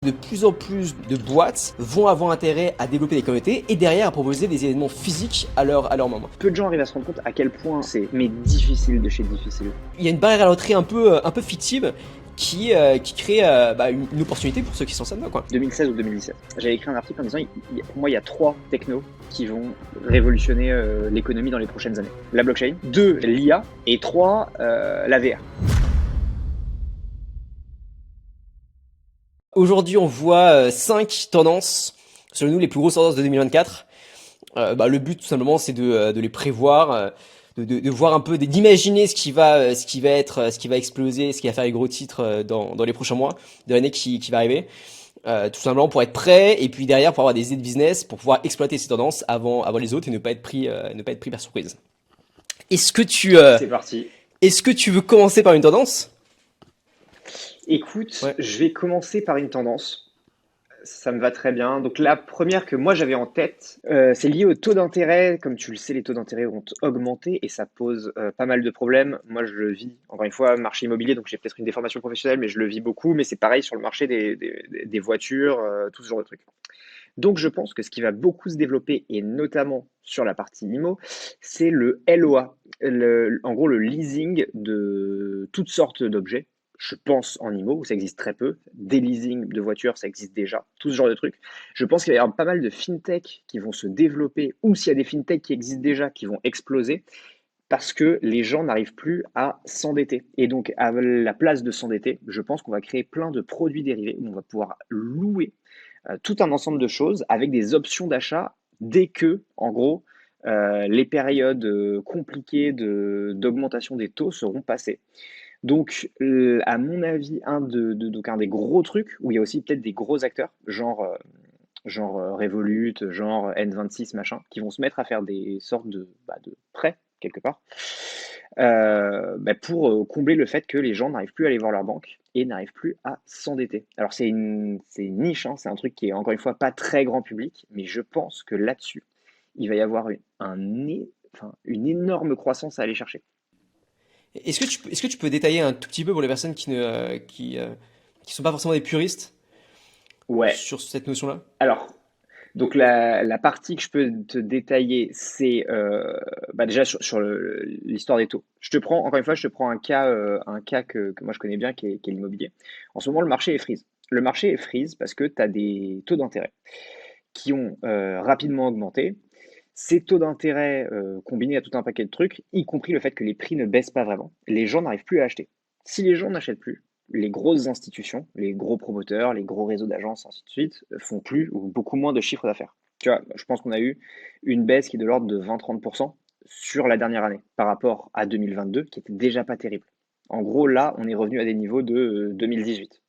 De plus en plus de boîtes vont avoir intérêt à développer des communautés et derrière à proposer des événements physiques à leurs membres. Peu de gens arrivent à se rendre compte à quel point c'est difficile de chez difficile. Il y a une barrière à l'entrée un peu fictive qui crée une opportunité pour ceux qui sont ça dedans, quoi. 2016 ou 2017. J'avais écrit un article en disant, pour moi, il y a 3 technos qui vont révolutionner l'économie dans les prochaines années. La blockchain, 2, l'IA, et 3, la VR. Aujourd'hui, on voit 5 tendances, selon nous les plus grosses tendances de 2024. Le but, tout simplement, c'est de les prévoir, de voir un peu, d'imaginer ce qui va exploser, ce qui va faire les gros titres dans les prochains mois de l'année qui va arriver. Tout simplement pour être prêt et puis derrière pour avoir des idées de business pour pouvoir exploiter ces tendances avant les autres et ne pas être pris par surprise. C'est parti. Est-ce que tu veux commencer par une tendance? Écoute, Ouais. je vais commencer par une tendance. Ça me va très bien. Donc la première que moi j'avais en tête, c'est lié au taux d'intérêt. Comme tu le sais, les taux d'intérêt ont augmenté et ça pose pas mal de problèmes. Moi je le vis, encore une fois, marché immobilier, donc j'ai peut-être une déformation professionnelle, mais je le vis beaucoup. Mais c'est pareil sur le marché des voitures, tout ce genre de trucs. Donc je pense que ce qui va beaucoup se développer, et notamment sur la partie IMO, c'est le LOA, en gros le leasing de toutes sortes d'objets. Je pense en IMO, où ça existe très peu. Des leasing de voitures, ça existe déjà, tout ce genre de trucs. Je pense qu'il va y avoir pas mal de fintech qui vont se développer, ou s'il y a des fintech qui existent déjà, qui vont exploser, parce que les gens n'arrivent plus à s'endetter. Et donc, à la place de s'endetter, je pense qu'on va créer plein de produits dérivés où on va pouvoir louer tout un ensemble de choses avec des options d'achat dès que, en gros, les périodes compliquées d'augmentation des taux seront passées. Donc, à mon avis, donc un des gros trucs, où il y a aussi peut-être des gros acteurs, genre Revolut, genre N26, machin, qui vont se mettre à faire des sortes de prêts, quelque part, pour combler le fait que les gens n'arrivent plus à aller voir leur banque et n'arrivent plus à s'endetter. Alors c'est une niche, hein, c'est un truc qui est encore une fois pas très grand public, mais je pense que là-dessus, il va y avoir une énorme croissance à aller chercher. Est-ce que tu peux détailler un tout petit peu pour les personnes qui sont pas forcément des puristes Ouais, sur cette notion-là? alors, donc la partie que je peux te détailler, c'est déjà sur l'histoire des taux. Encore une fois, je te prends un cas que moi je connais bien, qui est l'immobilier. En ce moment, le marché est freeze. Le marché est freeze parce que tu as des taux d'intérêt qui ont rapidement augmenté. Ces taux d'intérêt combinés à tout un paquet de trucs, y compris le fait que les prix ne baissent pas vraiment, les gens n'arrivent plus à acheter. Si les gens n'achètent plus, les grosses institutions, les gros promoteurs, les gros réseaux d'agences, ainsi de suite, font plus ou beaucoup moins de chiffre d'affaires. Tu vois, je pense qu'on a eu une baisse qui est de l'ordre de 20-30% sur la dernière année par rapport à 2022, qui était déjà pas terrible. En gros, là, on est revenu à des niveaux de 2018.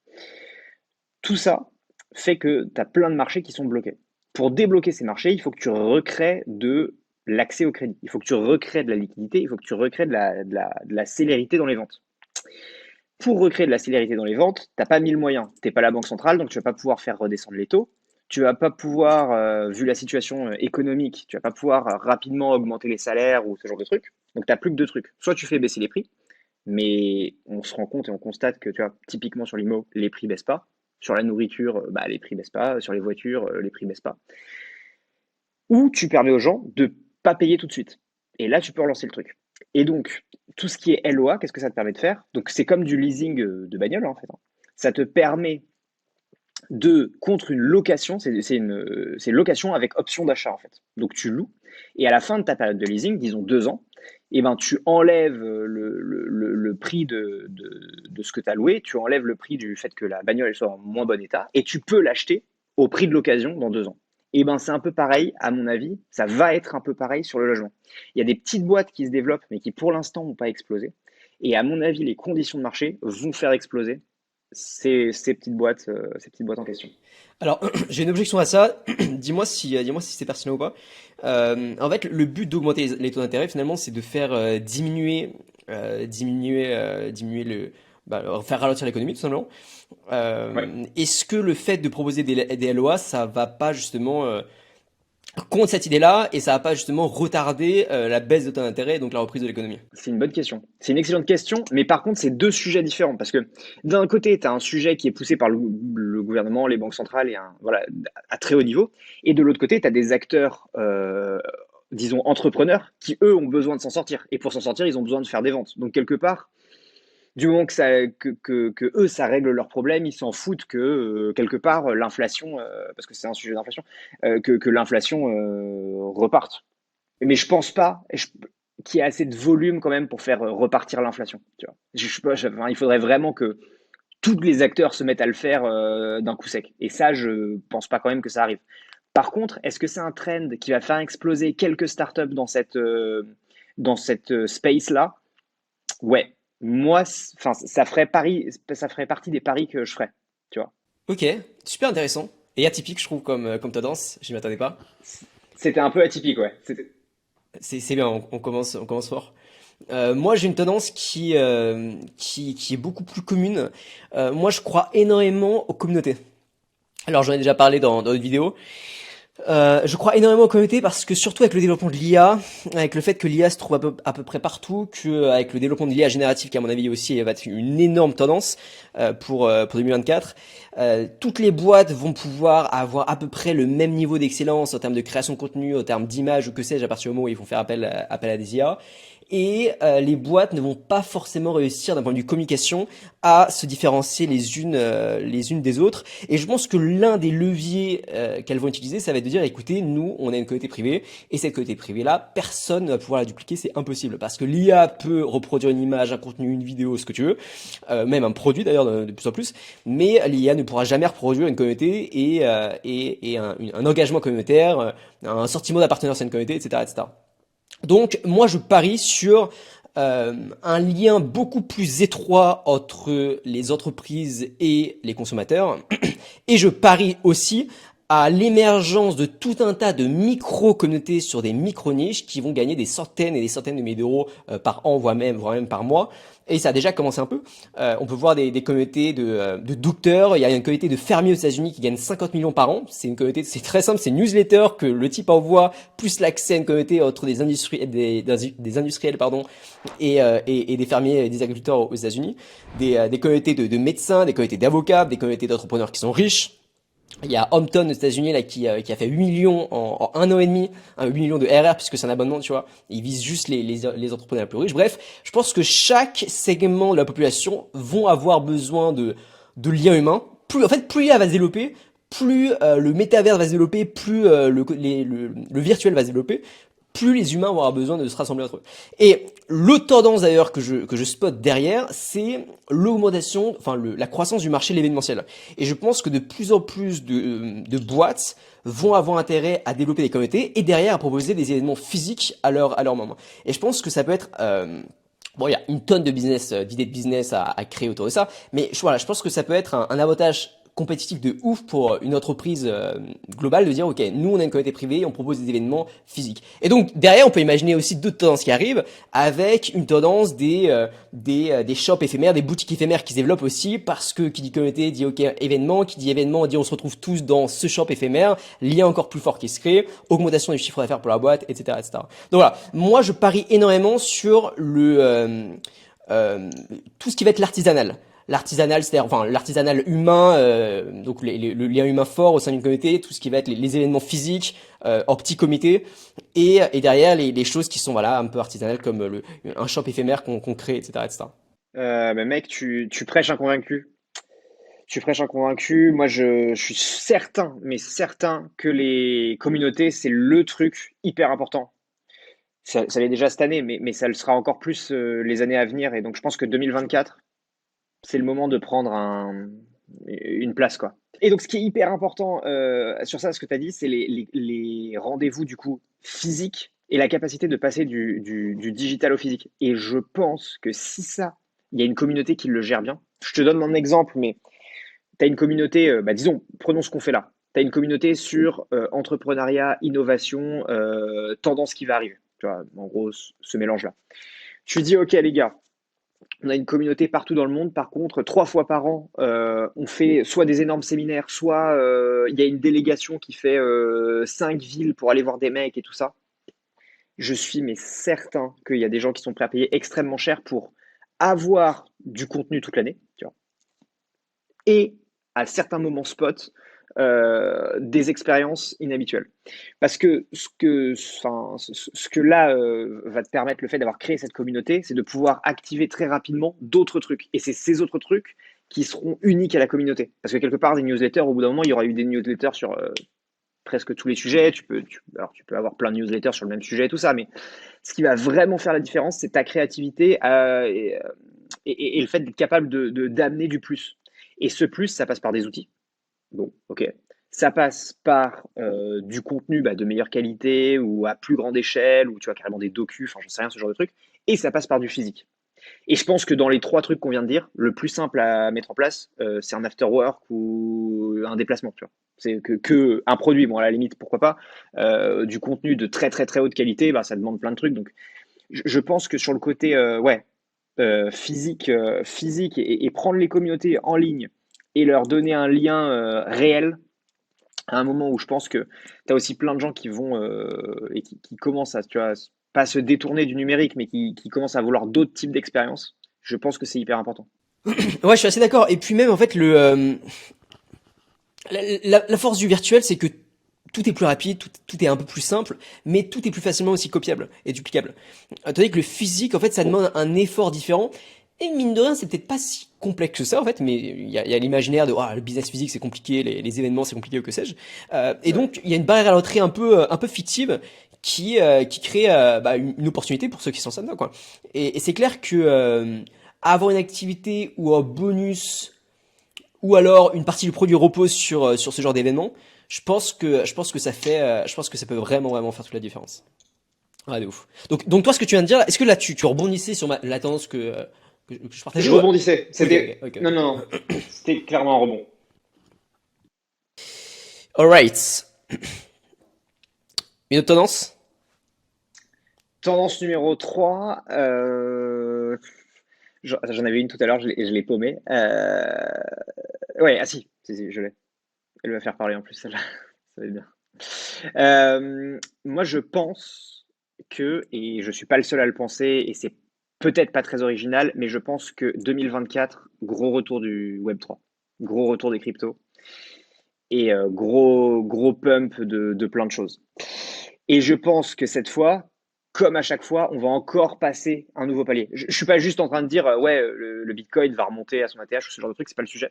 Tout ça fait que tu as plein de marchés qui sont bloqués. Pour débloquer ces marchés, il faut que tu recrées de l'accès au crédit. Il faut que tu recrées de la liquidité, il faut que tu recrées de la célérité dans les ventes. Pour recréer de la célérité dans les ventes, tu n'as pas mis le moyen. Tu n'es pas la banque centrale, donc tu ne vas pas pouvoir faire redescendre les taux. Tu ne vas pas pouvoir, vu la situation économique, tu ne vas pas pouvoir rapidement augmenter les salaires ou ce genre de trucs. Donc tu n'as plus que 2 trucs. Soit tu fais baisser les prix, mais on se rend compte et on constate que, tu vois, typiquement sur l'IMO, les prix baissent pas. Sur la nourriture, les prix baissent pas. Sur les voitures, les prix baissent pas. Ou tu permets aux gens de pas payer tout de suite. Et là, tu peux relancer le truc. Et donc, tout ce qui est LOA, qu'est-ce que ça te permet de faire? Donc, c'est comme du leasing de bagnole, en fait, hein. Ça te permet contre une location, c'est une location avec option d'achat, en fait. Donc, tu loues. Et à la fin de ta période de leasing, disons 2 ans, eh ben, tu enlèves le prix de ce que tu as loué, tu enlèves le prix du fait que la bagnole elle soit en moins bon état, et tu peux l'acheter au prix de l'occasion dans 2 ans. Et ben c'est un peu pareil, à mon avis, ça va être un peu pareil sur le logement. Il y a des petites boîtes qui se développent, mais qui pour l'instant n'ont pas explosé. Et à mon avis, les conditions de marché vont faire exploser ces petites boîtes en question. Alors, j'ai une objection à ça. Dis-moi si c'est pertinent ou pas. En fait, le but d'augmenter les taux d'intérêt, finalement, c'est de faire diminuer faire ralentir l'économie, tout simplement. Ouais. Est-ce que le fait de proposer des LOA, ça va pas justement contre cette idée-là et ça va pas justement retarder la baisse de taux d'intérêt et donc la reprise de l'économie? C'est une bonne question. C'est une excellente question, mais par contre, c'est deux sujets différents. Parce que d'un côté, tu as un sujet qui est poussé par le gouvernement, les banques centrales, et voilà, à très haut niveau. Et de l'autre côté, tu as des acteurs, disons, entrepreneurs, qui, eux, ont besoin de s'en sortir. Et pour s'en sortir, ils ont besoin de faire des ventes. Donc, quelque part, du moment que eux, ça règle leurs problèmes, ils s'en foutent que, quelque part, l'inflation, parce que c'est un sujet d'inflation, que l'inflation reparte. Mais je pense pas qu'il y ait assez de volume quand même pour faire repartir l'inflation. Tu vois. Enfin, il faudrait vraiment que tous les acteurs se mettent à le faire d'un coup sec. Et ça, je pense pas quand même que ça arrive. Par contre, est-ce que c'est un trend qui va faire exploser quelques startups dans cette space-là? Ouais. Moi, enfin, ça ferait partie des paris que je ferais. Tu vois. Ok, super intéressant et atypique, je trouve, comme tendance. Je m'y attendais pas. C'était un peu atypique, ouais. C'est bien, on commence fort. Moi, j'ai une tendance qui est beaucoup plus commune. Moi, je crois énormément aux communautés. Alors, j'en ai déjà parlé dans d'autres vidéos. Je crois énormément aux communautés parce que surtout avec le développement de l'IA, avec le fait que l'IA se trouve à peu près partout, que avec le développement de l'IA générative qui à mon avis aussi va être une énorme tendance pour 2024, toutes les boîtes vont pouvoir avoir à peu près le même niveau d'excellence en termes de création de contenu, en termes d'image ou que sais-je à partir du moment où ils vont faire appel à des IA. Et les boîtes ne vont pas forcément réussir d'un point de vue communication à se différencier les unes des autres. Et je pense que l'un des leviers qu'elles vont utiliser, ça va être de dire, écoutez, nous, on a une communauté privée, et cette communauté privée-là, personne ne va pouvoir la dupliquer, c'est impossible. Parce que l'IA peut reproduire une image, un contenu, une vidéo, ce que tu veux, même un produit d'ailleurs de plus en plus, mais l'IA ne pourra jamais reproduire une communauté et un engagement communautaire, un sentiment d'appartenance à une communauté, etc., etc. Donc moi je parie sur un lien beaucoup plus étroit entre les entreprises et les consommateurs. Et je parie aussi à l'émergence de tout un tas de micro-communautés sur des micro-niches qui vont gagner des centaines et des centaines de milliers d'euros par an, voire même par mois. Et ça a déjà commencé un peu. On peut voir des communautés de docteurs. Il y a une communauté de fermiers aux États-Unis qui gagne 50 millions par an. C'est une communauté, c'est très simple, c'est une newsletter que le type envoie, plus l'accès à une communauté entre des industriels pardon, et des fermiers et des agriculteurs aux États-Unis. Des communautés de médecins, des communautés d'avocats, des communautés d'entrepreneurs qui sont riches. Il y a Hampton aux États-Unis là qui a fait 8 millions en un an et demi, 8 millions de RR puisque c'est un abonnement, tu vois. Il vise juste les entrepreneurs les plus riches. Bref, je pense que chaque segment de la population vont avoir besoin de liens humains. En fait, plus l'IA va se développer, plus le métavers va se développer, plus le virtuel va se développer, plus les humains vont avoir besoin de se rassembler entre eux. Et l'autre tendance d'ailleurs que je spot derrière, c'est l'augmentation, enfin la croissance du marché de l'événementiel. Et je pense que de plus en plus de boîtes vont avoir intérêt à développer des communautés et derrière à proposer des événements physiques à leurs membres. Et je pense que ça peut être bon, il y a une tonne de business, d'idées de business à créer autour de ça, mais voilà, je pense que ça peut être un avantage compétitif de ouf pour une entreprise globale de dire ok, nous on a une communauté privée, on propose des événements physiques. Et donc derrière on peut imaginer aussi d'autres tendances qui arrivent avec une tendance des shops éphémères, des boutiques éphémères qui se développent aussi parce que qui dit communauté dit ok événement, qui dit événement dit on se retrouve tous dans ce shop éphémère, lien encore plus fort qui se crée, augmentation du chiffre d'affaires pour la boîte, etc., etc. Donc voilà, moi je parie énormément sur tout ce qui va être l'artisanal. L'artisanal, c'est-à-dire enfin l'artisanal humain, donc le lien humain fort au sein d'une communauté, tout ce qui va être les événements physiques en petits comités, et derrière les choses qui sont voilà un peu artisanales comme un shop éphémère qu'on crée, etc., etc. Mais mec, tu prêches un convaincu. Tu prêches un convaincu. Moi, je suis certain, mais certain que les communautés, c'est le truc hyper important. Ça l'est déjà cette année, mais ça le sera encore plus les années à venir. Et donc, je pense que 2024, c'est le moment de prendre une place, quoi. Et donc, ce qui est hyper important sur ça, ce que tu as dit, c'est les rendez-vous, du coup, physiques et la capacité de passer du digital au physique. Et je pense que si ça, il y a une communauté qui le gère bien. Je te donne mon exemple, mais tu as une communauté, disons, prenons ce qu'on fait là. Tu as une communauté sur entrepreneuriat, innovation, tendance qui va arriver. Tu vois, en gros, ce mélange-là. Tu dis, OK, les gars, On a une communauté partout dans le monde. Par contre, 3 fois par an, on fait soit des énormes séminaires, soit il y a une délégation qui fait 5 villes pour aller voir des mecs et tout ça. Je suis mais certain qu'il y a des gens qui sont prêts à payer extrêmement cher pour avoir du contenu toute l'année, tu vois, et à certains moments spot, des expériences inhabituelles. Parce que ce que là va te permettre le fait d'avoir créé cette communauté, c'est de pouvoir activer très rapidement d'autres trucs. Et c'est ces autres trucs qui seront uniques à la communauté. Parce que quelque part, des newsletters, au bout d'un moment, il y aura eu des newsletters sur presque tous les sujets. Alors, tu peux avoir plein de newsletters sur le même sujet et tout ça, mais ce qui va vraiment faire la différence, c'est ta créativité et le fait d'être capable d'amener du plus. Et ce plus, ça passe par des outils. Bon, ok. Ça passe par du contenu de meilleure qualité ou à plus grande échelle, ou tu vois carrément des docus, enfin j'en sais rien, ce genre de truc. Et ça passe par du physique. Et je pense que dans les 3 trucs qu'on vient de dire, le plus simple à mettre en place, c'est un after work ou un déplacement, tu vois. C'est que un produit, bon à la limite, pourquoi pas. Du contenu de très très très haute qualité, ça demande plein de trucs. Donc je pense que sur le côté ouais, physique et prendre les communautés en ligne et leur donner un lien réel, à un moment où je pense que tu as aussi plein de gens qui vont et qui commencent à, tu vois, pas se détourner du numérique, mais qui commencent à vouloir d'autres types d'expériences. Je pense que c'est hyper important. Ouais, je suis assez d'accord. Et puis même, en fait, la force du virtuel, c'est que tout est plus rapide, tout est un peu plus simple, mais tout est plus facilement aussi copiable et duplicable. Tandis que le physique, en fait, ça demande un effort différent. Et mine de rien, c'est peut-être pas si complexe que ça, en fait, mais il y a l'imaginaire de le business physique, c'est compliqué, les événements, c'est compliqué, ou que sais-je. Et C'est vrai. donc, il y a une barrière à l'entrée un peu fictive qui crée une opportunité pour ceux qui sont là-dedans, quoi. Et c'est clair que avoir une activité ou un bonus ou alors une partie du produit repose sur ce genre d'événement, je pense que ça peut vraiment faire toute la différence. Ouais, de ouf. Donc toi, ce que tu viens de dire, est-ce que là, tu rebondissais sur la tendance que je partageais Je ou... rebondissais. Ok, C'était. ok. Non, non, non. C'était clairement un rebond. Alright. Une autre tendance? Tendance numéro 3. J'en avais une tout à l'heure, je l'ai paumée. Ouais, ah si, je l'ai. Elle va faire parler en plus, celle-là. Ça va être bien. Moi, je pense que, et je suis pas le seul à le penser, et c'est peut-être pas très original, mais je pense que 2024, gros retour du Web3, gros retour des cryptos, et gros pump de plein de choses. Et je pense que cette fois, comme à chaque fois, on va encore passer un nouveau palier. Je suis pas juste en train de dire, ouais, le Bitcoin va remonter à son ATH ou ce genre de truc, c'est pas le sujet.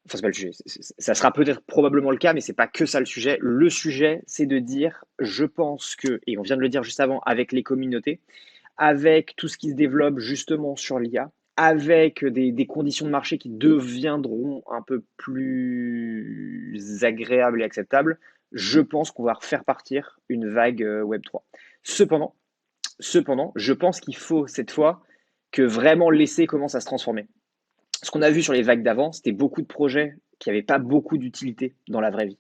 Enfin, c'est pas le sujet. Ça sera peut-être probablement le cas, mais c'est pas que ça le sujet. Le sujet, c'est de dire, je pense que, et on vient de le dire juste avant, avec les communautés, avec tout ce qui se développe justement sur l'IA, avec des conditions de marché qui deviendront un peu plus agréables et acceptables, je pense qu'on va refaire partir une vague Web3. Cependant, je pense qu'il faut cette fois que vraiment l'essai commence à se transformer. Ce qu'on a vu sur les vagues d'avant, c'était beaucoup de projets qui n'avaient pas beaucoup d'utilité dans la vraie vie.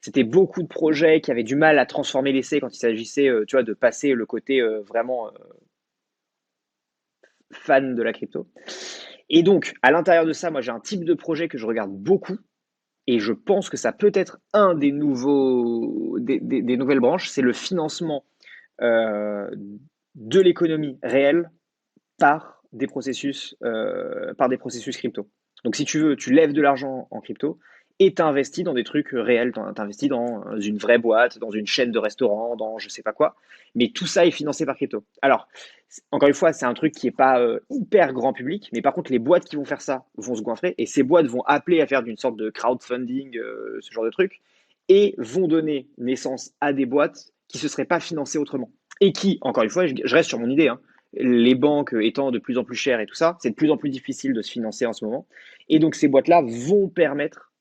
C'était beaucoup de projets qui avaient du mal à transformer l'essai quand il s'agissait, tu vois, de passer le côté vraiment fan de la crypto. Et donc, à l'intérieur de ça, moi, j'ai un type de projet que je regarde beaucoup et je pense que ça peut être un des nouvelles branches, c'est le financement euh, de l'économie réelle par des processus crypto. Donc, si tu veux, tu lèves de l'argent en crypto et tu investis dans des trucs réels. Tu investis dans une vraie boîte, dans une chaîne de restaurants, dans je sais pas quoi. Mais tout ça est financé par crypto. Alors, encore une fois, c'est un truc qui n'est pas hyper grand public, mais par contre, les boîtes qui vont faire ça vont se goinfrer et ces boîtes vont appeler à faire d'une sorte de crowdfunding, ce genre de truc, et vont donner naissance à des boîtes qui ne se seraient pas financées autrement. Et qui, encore une fois, je reste sur mon idée, hein, les banques étant de plus en plus chères et tout ça, c'est de plus en plus difficile de se financer en ce moment. Et donc ces boîtes-là vont permettre,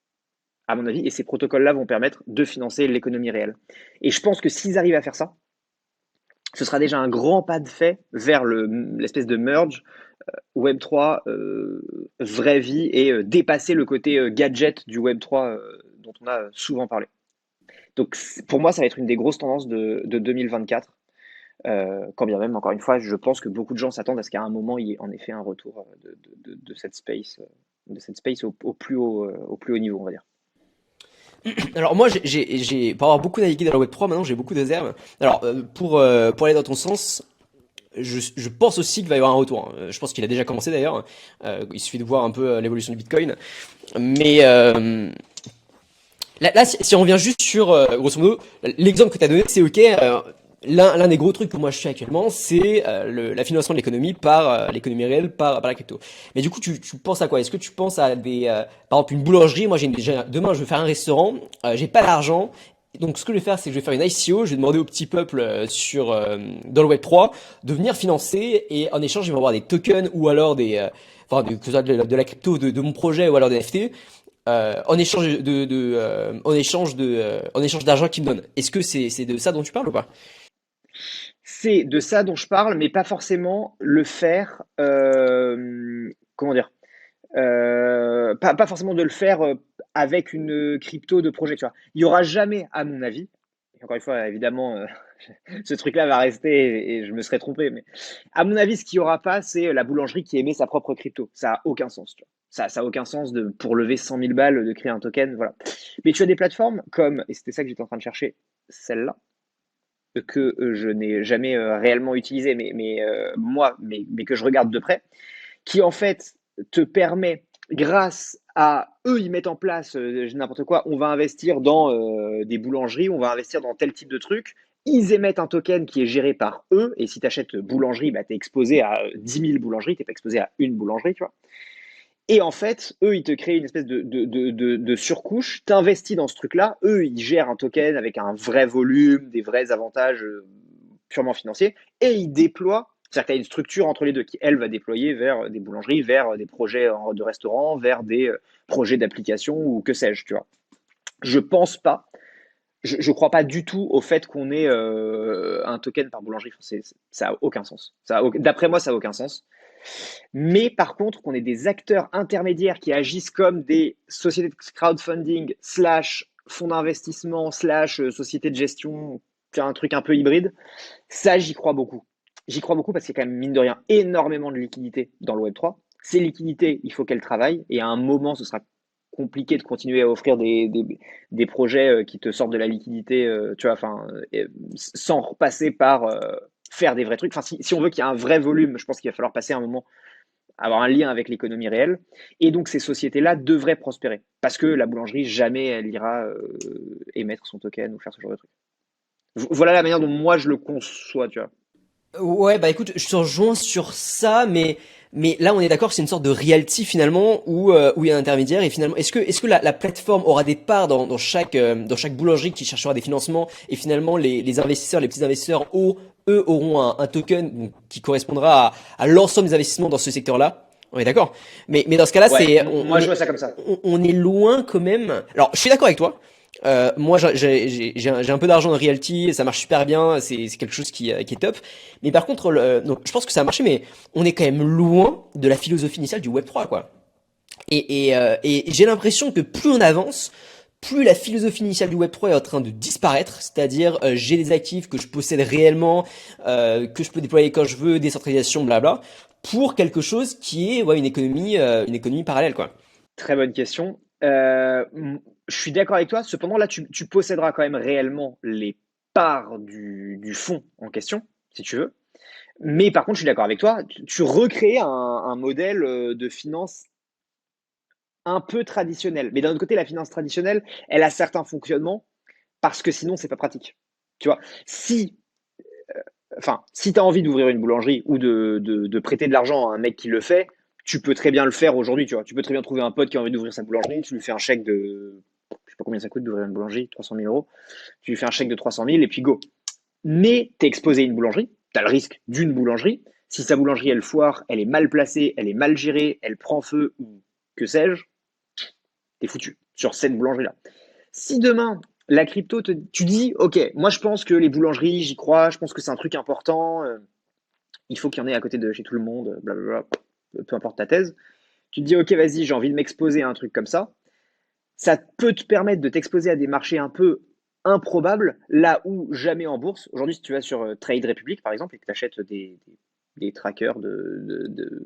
à mon avis, et ces protocoles-là vont permettre de financer l'économie réelle. Et je pense que s'ils arrivent à faire ça, ce sera déjà un grand pas de fait vers l'espèce de merge Web3, vraie vie, et dépasser le côté gadget du Web3 dont on a souvent parlé. Donc pour moi, ça va être une des grosses tendances de 2024. Quand bien même, encore une fois, je pense que beaucoup de gens s'attendent à ce qu'à un moment, il y ait en effet un retour de cette space au plus haut niveau, on va dire. Alors moi, pour avoir beaucoup navigué dans la Web3, maintenant j'ai beaucoup de réserves. Alors pour aller dans ton sens, je pense aussi qu'il va y avoir un retour, hein. Je pense qu'il a déjà commencé d'ailleurs. Il suffit de voir un peu l'évolution du Bitcoin. Mais là, si on revient juste sur, grosso modo, l'exemple que tu as donné, c'est OK. L'un des gros trucs que moi je fais actuellement, c'est la financement de l'économie par l'économie réelle, par la crypto. Mais du coup, tu penses à quoi? Est-ce que tu penses à par exemple, une boulangerie? Moi, demain, je veux faire un restaurant, j'ai pas d'argent. Donc, ce que je vais faire, c'est que je vais faire une ICO, je vais demander au petit peuple dans le Web3 de venir financer et en échange, ils vont avoir des tokens ou alors que ce soit de la crypto de mon projet ou alors des NFT en échange d'argent qu'ils me donnent. Est-ce que c'est de ça dont tu parles ou pas? C'est de ça dont je parle, mais pas forcément le faire, comment dire? Pas forcément de le faire avec une crypto de projet, tu vois. Il y aura jamais, à mon avis, et encore une fois, évidemment, ce truc-là va rester et je me serais trompé, mais à mon avis, ce qu'il y aura pas, c'est la boulangerie qui émet sa propre crypto. Ça a aucun sens, tu vois. Ça a aucun sens pour lever 100 000 balles de créer un token, voilà. Mais tu as des plateformes comme, et c'était ça que j'étais en train de chercher, celle-là, que je n'ai jamais réellement utilisée, mais que je regarde de près, qui en fait te permet, grâce à eux, ils mettent en place n'importe quoi, on va investir dans des boulangeries, on va investir dans tel type de truc. Ils émettent un token qui est géré par eux, et si tu achètes boulangerie, bah, tu es exposé à 10 000 boulangeries, tu n'es pas exposé à une boulangerie, tu vois. Et en fait, eux, ils te créent une espèce de surcouche, t'investis dans ce truc-là, eux, ils gèrent un token avec un vrai volume, des vrais avantages purement financiers, et ils déploient, c'est-à-dire qu'il y a une structure entre les deux qui, elle, va déployer vers des boulangeries, vers des projets de restaurants, vers des projets d'application ou que sais-je, tu vois. Je pense pas, je crois pas du tout au fait qu'on ait un token par boulangerie. Ça a aucun sens. D'après moi, ça a aucun sens. Mais par contre, qu'on ait des acteurs intermédiaires qui agissent comme des sociétés de crowdfunding slash fonds d'investissement slash société de gestion, un truc un peu hybride, ça, j'y crois beaucoup. J'y crois beaucoup parce qu'il y a quand même, mine de rien, énormément de liquidités dans le Web3. Ces liquidités, il faut qu'elles travaillent et à un moment, ce sera compliqué de continuer à offrir des projets qui te sortent de la liquidité, tu vois, enfin, sans repasser par faire des vrais trucs. Enfin, si on veut qu'il y ait un vrai volume, je pense qu'il va falloir passer un moment avoir un lien avec l'économie réelle. Et donc, ces sociétés-là devraient prospérer. Parce que la boulangerie, jamais elle ira émettre son token ou faire ce genre de truc. Voilà la manière dont moi je le conçois, tu vois. Ouais, bah écoute, je te rejoins sur ça, mais là on est d'accord que c'est une sorte de realty finalement où il y a un intermédiaire et finalement est-ce que la plateforme aura des parts dans chaque boulangerie qui cherchera des financements et finalement les investisseurs, les petits investisseurs eux auront un token donc, qui correspondra à l'ensemble des investissements dans ce secteur-là. On est d'accord. Mais dans ce cas-là, Ouais, c'est moi je vois ça comme ça. on est loin quand même. Alors je suis d'accord avec toi. Moi, j'ai un peu d'argent en realty, ça marche super bien, c'est quelque chose qui est top. Mais par contre, donc, je pense que ça a marché, mais on est quand même loin de la philosophie initiale du Web3, quoi. Et j'ai l'impression que plus on avance, plus la philosophie initiale du Web3 est en train de disparaître, c'est-à-dire j'ai des actifs que je possède réellement, que je peux déployer quand je veux, décentralisation, blabla, pour quelque chose qui est ouais, une économie parallèle, quoi. Très bonne question. Je suis d'accord avec toi. Cependant, là, tu posséderas quand même réellement les parts du fonds en question, si tu veux. Mais par contre, je suis d'accord avec toi. Tu recrées un modèle de finance un peu traditionnel. Mais d'un autre côté, la finance traditionnelle, elle a certains fonctionnements parce que sinon, c'est pas pratique. Tu vois, si tu as envie d'ouvrir une boulangerie ou de prêter de l'argent à un mec qui le fait, tu peux très bien le faire aujourd'hui, tu vois. Tu peux très bien trouver un pote qui a envie d'ouvrir sa boulangerie, tu lui fais un chèque de, je sais pas combien ça coûte d'ouvrir une boulangerie, 300 000 euros. Tu lui fais un chèque de 300 000 et puis go. Mais tu es exposé à une boulangerie, tu as le risque d'une boulangerie. Si sa boulangerie, elle foire, elle est mal placée, elle est mal gérée, elle prend feu ou que sais-je, t'es foutu sur cette boulangerie-là. Si demain, la crypto, tu dis, OK, moi je pense que les boulangeries, j'y crois, je pense que c'est un truc important, il faut qu'il y en ait à côté de chez tout le monde, blablabla, peu importe ta thèse. Tu te dis, OK, vas-y, j'ai envie de m'exposer à un truc comme ça. Ça peut te permettre de t'exposer à des marchés un peu improbable, là où jamais en bourse. Aujourd'hui, si tu vas sur Trade Republic, par exemple, et que tu achètes des trackers de